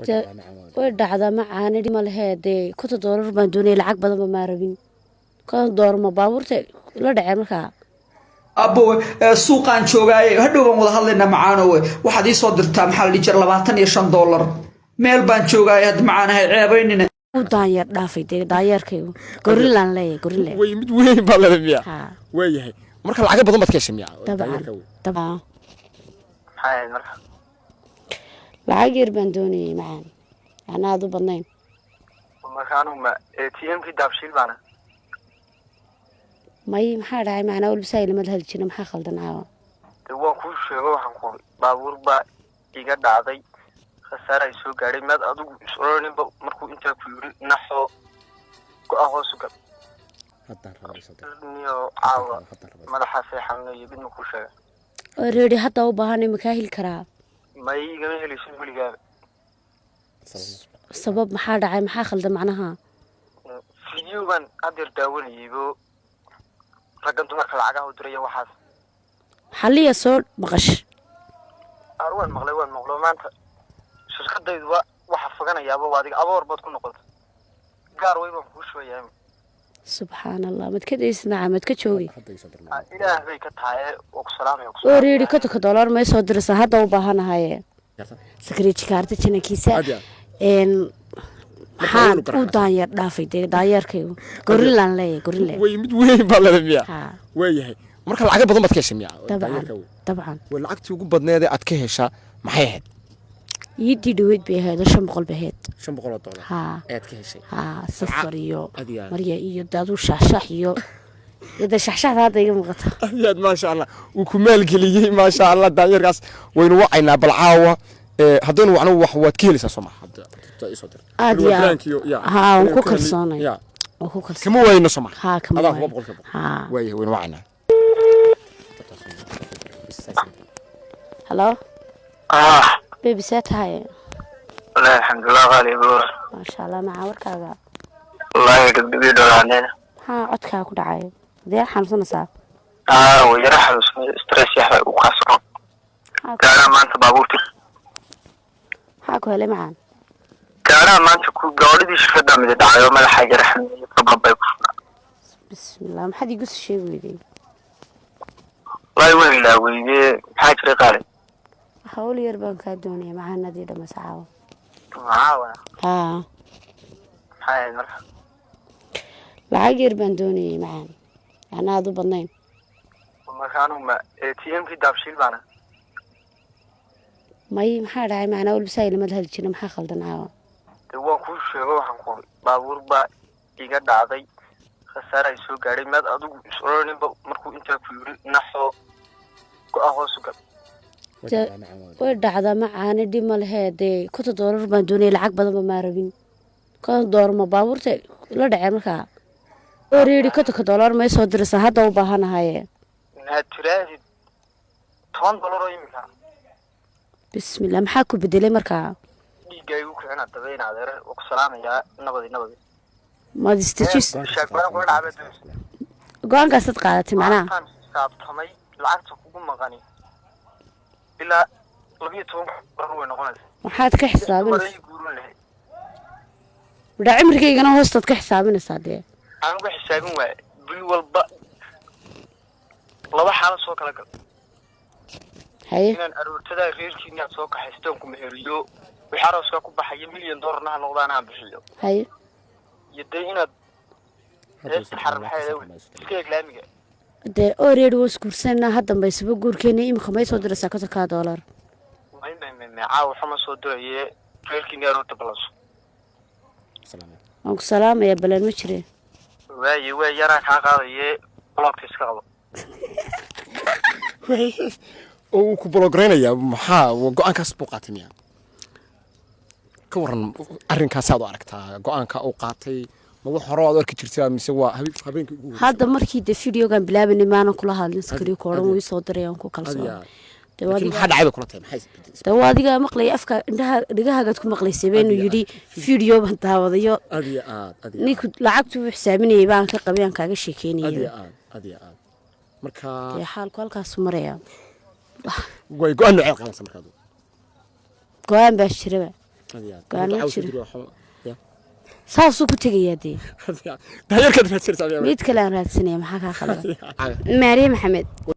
way dhacdaa macaan idhi ma lehe dee $50 baan doonayay lacag badanba maa rabin $50 ma baabuurta la dhaceen markaa abo suuqaan joogaaye hadhow baan wada hadlaynaa macaanowe waxaad ii soo dirtaa maxaa la dhihi jira $25 meel baan joogaaye had macaanahay ceebaynina daanyeer dhaafay dee daanyeerkaygu gorilaan leeyahay gorile way mid weyn baa lada miya waayahay marka lacag badan baad ka heshay miya dabcan lacag yar baan doonayay macaan ana aad u badnayn markaanu ma ATM-kii daabshiil baana may maxaa dhacay macnaa walbisaa ilama hal jina maxaa khaldan caawa dee waan kuu sheego waxaan ku baabuur baa iga dhacday khasaare ay soo gaadhay maad adigu is-oloninba markuu intaa ku yiri naxo go-a hoosu gal niyo caawa madaxa seexano iyo bid ma kuu sheega reedi hadda u baahanay makaa heli karaa may igama helaysin weligaaba sabab maxaa dhacay maxaa khaldan macnaha video baan adeer daawanayaybo raggan dumarka lacagaha u diraya waxaas xaliya soo maqash waan maqlo maanta shirkadaydu waxa foganayaaba waa adiga aboor baad ku noqotay gaar way baan kuu shooyaa subxaanallah mad ka daysna mad ka joogi ilaah bay ka tahay oo ku salaamay oo reedi $50 ma soo dirsan hadda u baahanahay security card jinakiisa maxaan u daanyeer dhaafay dee daanyeerkaygu gorilaan leeyahay gorile way mid weyn baa lada miya waayahay marka lacag badan baad ka heshay miya dabcan way lacagtii ugu badneed aad ka heshaa maxay ahayd yidii dhaweyd bay ahayd $500 bay ahayd $500 aad ka heshay safar iyo marya iyo daadu shaxshax iyo yada shaxshaxda hadda iga muuqata aad ma sha Allah uu ku maalgeliyay ma sha Allah daanyeerkaas waynu wacaynaa bal caawa haddana waxna wax waad ka helaysaa Soomaa hadda isoo dir waan ku kalsoonay kama wayno Soomaa kama waayahay waynu wacaynaa hello baby set hay la alxamdulillah qali bur ma sha Allah ma warkaaga wallahi dibdib dooraneen codkaa ku dhacay dee xanuunsanaysaa way yara xanuunsan stress yahay u qaso gaara maanta baabuurti ku helay macaan gaara maanta ku gaadhidii shirkadda mid dhacayo madaxa yara xanuunay problem bay ku bismillah maxad igu sheegayday way la weeyay maxaa jira qaali hawl yar baan ka doonaya macaanadii dhamasaawa hay marka lacag yar baan doonayay macaan ana aad u badnayn markaanu ma ATM-kii daabshiil baana may maxaa dhacay macnaa walbisaa ilama hal jina maxaa khaldan caawa dee waan kuu sheego waxaan ku baabuur baa iga dhacday khasaare ay soo gaadhay maad adigu is-oloninba markuu intaa ku yiri naxo go-a hoosu gal way dhacdaa macaan idhi ma lehe dee $50 baan doonayay lacag badanba maa rabin $50 ma baabuurta la dhaceen markaa oo reedi $50 ma soo dirsan hadda u baahanahay inaad tiraahid $10 oo imika bismillah maxaa ku bedelay markaa dhiigaygu kicina dabayna adeer oo ku salaamaya nabadi ma distajis go'aankaas dad qaadatay macnaha saabtamay lacagta kugu maqani ilaa 12 way noqonaysaa waxaad ka xisaabinaysaa wada cimrigeygana hoostaad ka xisaabinaysaa dee aan uga xisaabin waay bil walba laba xaalad soo kala gal haye inaan aroortada reerkiina soo kaxaystaan ku meheriyo waxaarooska ku baxay $1 million noqdaan aan bixiyo haye yadee inaad iska islaamiga dee already was guursanaa hadda baysaba guurkeena imika may soo diraysaa $50 may caawa xuma soo diraye reerkiina aroorta balaso waan ku salaamaya balan ma jireen way yaraa kaa qaadaye blogka iska qabo oo ku blograynaya maxaa go'aankaas buu qaatay miya ka waran arrinkaas aad u aragtaa go'aanka uu qaatay ma wax hore aad arki jirtay mise waa habeenkii ugu hadda markii de videogan bilaabanay maanan kula hadlin sakari kooran way soo dirayaan ku kalsoon maxaa dhacay kula tahay maxay dawaadiga maqlay afka indhaha dhigahaaga ku maqlaysay been yiri video ban daawadayo ninku lacagtu u xisaabinayay baan ka qabiyaan kaaga sheekeynayay marka xaalku halkaas maraya way go'aan nooc qalansan markaa go'aan baa shiraba قال saasuu ku tagayaa dee daayarkaad raadsanaysaa mid kale aan raadsanaya maxaa ka khaldan Maariya Maxamed